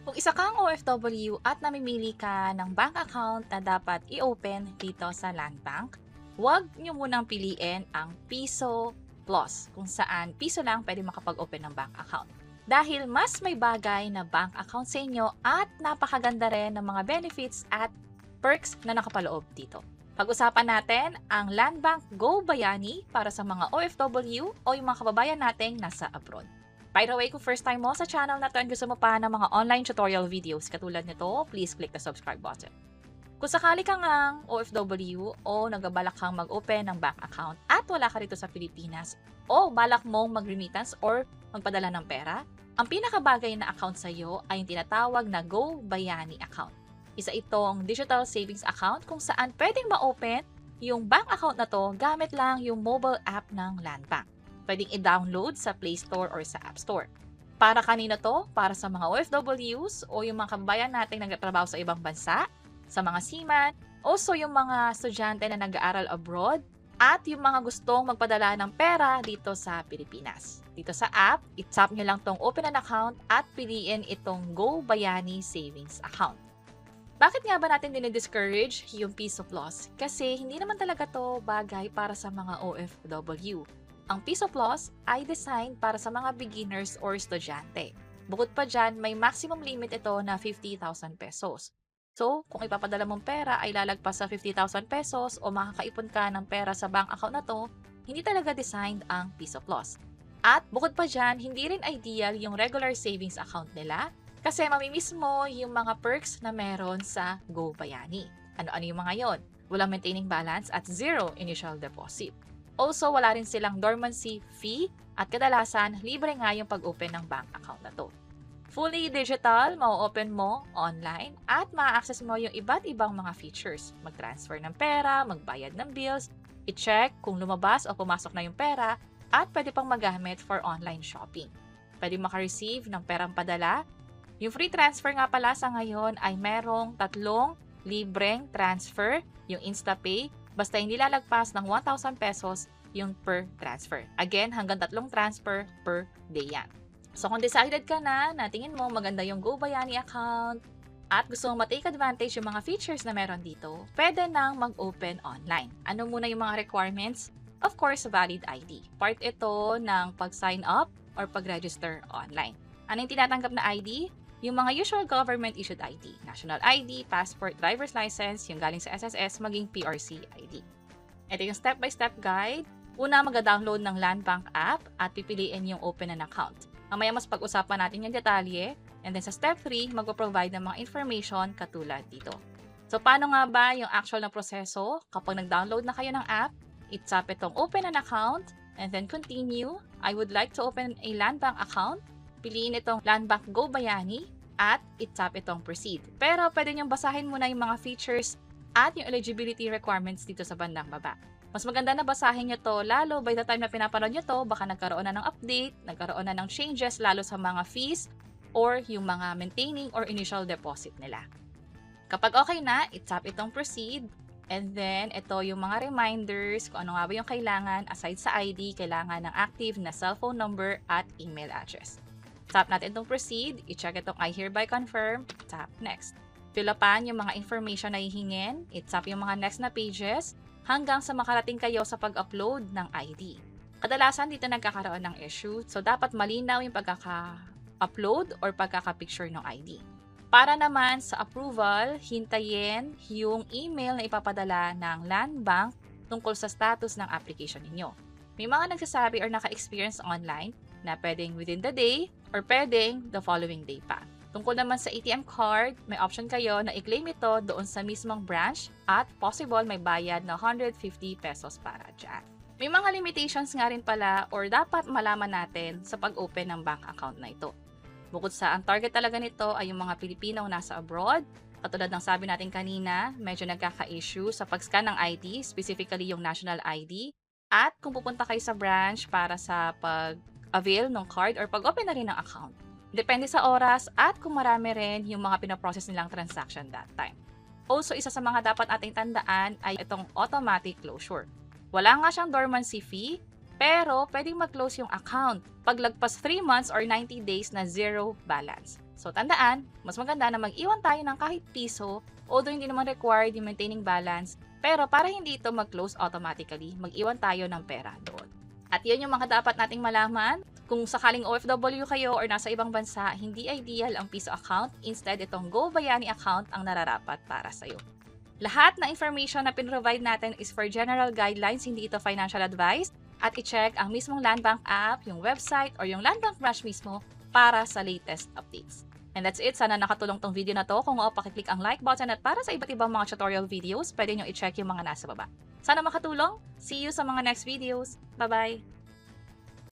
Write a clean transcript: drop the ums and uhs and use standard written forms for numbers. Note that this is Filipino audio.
Kung isa kang OFW at namimili ka ng bank account na dapat i-open dito sa Land Bank, huwag nyo munang piliin ang Piso Plus, kung saan piso lang pwede makapag-open ng bank account. Dahil mas may bagay na bank account sa inyo at napakaganda rin ng mga benefits at perks na nakapaloob dito. Pag-usapan natin ang Land Bank Go Bayani para sa mga OFW o yung mga kababayan nating nasa abroad. By the way, kung first time mo sa channel na to and gusto mo pa ng mga online tutorial videos katulad nito, please click the subscribe button. Kung sakali ka ngang OFW o nagabalak kang mag-open ng bank account at wala ka rito sa Pilipinas o balak mong mag-remittance or magpadala ng pera, ang pinakabagay na account sa iyo ay yung tinatawag na Go Bayani account. Isa itong digital savings account kung saan pwedeng ma-open yung bank account na to gamit lang yung mobile app ng Land Bank. Pwedeng i-download sa Play Store or sa App Store. Para kanina to? Para sa mga OFWs o yung mga kababayan nating nagtatrabaho sa ibang bansa, sa mga seaman, also yung mga estudyante na nag-aaral abroad, at yung mga gustong magpadala ng pera dito sa Pilipinas. Dito sa app, i-tap nyo lang tong open an account at piliin itong Go Bayani Savings Account. Bakit nga ba natin dinidiscourage yung Piso Plus? Kasi hindi naman talaga to bagay para sa mga OFW. Ang Piso Plus ay designed para sa mga beginners or estudyante. Bukod pa dyan, may maximum limit ito na 50,000 pesos. So, kung ipapadala mong pera ay lalagpas sa 50,000 pesos o makakaipon ka ng pera sa bank account na to, hindi talaga designed ang Piso Plus. At bukod pa dyan, hindi rin ideal yung regular savings account nila kasi mamimiss mo yung mga perks na meron sa Go Bayani. Ano-ano yung mga yon? Walang maintaining balance at zero initial deposit. Also, wala rin silang dormancy fee at kadalasan, libre nga yung pag-open ng bank account na to. Fully digital, ma-open mo online at ma-access mo yung iba't ibang mga features. Mag-transfer ng pera, magbayad ng bills, i-check kung lumabas o pumasok na yung pera, at pwede pang magamit for online shopping. Pwede maka-receive ng perang padala. Yung free transfer nga pala sa ngayon ay merong 3 libreng transfer, yung InstaPay, basta hindi lalagpas ng 1,000 pesos yung per transfer. Again, hanggang 3 transfer per day yan. So kung decided ka na tingin mo maganda yung Go Bayani account at gusto mong ma-take advantage yung mga features na meron dito, pwede nang mag-open online. Ano muna yung mga requirements? Of course, valid ID. Part ito ng pag-sign up or pag-register online. Ano yung tinatanggap na ID? Yung mga usual government-issued ID, national ID, passport, driver's license, yung galing sa SSS, maging PRC ID. Ito yung step-by-step guide. Una, mag-download ng Land Bank app at pipiliin yung open an account. Mamaya mas pag-usapan natin yung detalye. And then sa step 3, mag-provide ng mga information katulad dito. So, paano nga ba yung actual na proseso? Kapag nag-download na kayo ng app, i-tap itong open an account and then continue. I would like to open a Land Bank account. Piliin itong Land Bank Go Bayani at i-tap itong proceed. Pero pwede niyong basahin muna yung mga features at yung eligibility requirements dito sa bandang baba. Mas maganda na basahin nyo to, lalo by the time na pinapanood nyo to, baka nagkaroon na ng update, nagkaroon na ng changes lalo sa mga fees or yung mga maintaining or initial deposit nila. Kapag okay na, i-tap itong proceed. And then, ito yung mga reminders kung ano nga ba yung kailangan. Aside sa ID, kailangan ng active na cellphone number at email address. Tap natin itong proceed, i-check itong I hereby confirm, tap next. Fill upan yung mga information na hihingin, i-tap yung mga next na pages, hanggang sa makarating kayo sa pag-upload ng ID. Kadalasan dito nagkakaroon ng issue, so dapat malinaw yung pagkaka-upload or pagkaka-picture ng ID. Para naman sa approval, hintayin yung email na ipapadala ng Land Bank tungkol sa status ng application ninyo. May mga nagsasabi or naka-experience online na pwedeng within the day or pwedeng the following day pa. Tungkol naman sa ATM card, may option kayo na i-claim ito doon sa mismong branch at possible may bayad na 150 pesos para dyan. May mga limitations nga rin pala or dapat malaman natin sa pag-open ng bank account na ito. Bukod sa ang target talaga nito ay yung mga Pilipinong nasa abroad, katulad ng sabi natin kanina, medyo nagkaka-issue sa pag-scan ng ID, specifically yung national ID, at kung pupunta kayo sa branch para sa pag-avail ng card or pag-open na rin ng account. Depende sa oras at kung marami rin yung mga pinaprocess nilang transaction that time. Also, isa sa mga dapat ating tandaan ay itong automatic closure. Wala nga siyang dormancy fee, pero pwedeng mag-close yung account paglagpas 3 months or 90 days na zero balance. So tandaan, mas maganda na mag-iwan tayo ng kahit piso, although hindi naman required yung maintaining balance, pero para hindi ito mag-close automatically, mag-iwan tayo ng pera doon. At yun yung mga dapat nating malaman. Kung sakaling OFW kayo or nasa ibang bansa, hindi ideal ang piso account. Instead, itong Go Bayani account ang nararapat para sa'yo. Lahat na information na pinrovide natin is for general guidelines, hindi ito financial advice. At i-check ang mismong Land Bank app, yung website, or yung Land Bank branch mismo para sa latest updates. And that's it. Sana nakatulong tong video na to. Kung oo, pakiclick ang like button at para sa iba't ibang mga tutorial videos, pwede nyo i-check yung mga nasa baba. Sana makatulong. See you sa mga next videos. Bye-bye!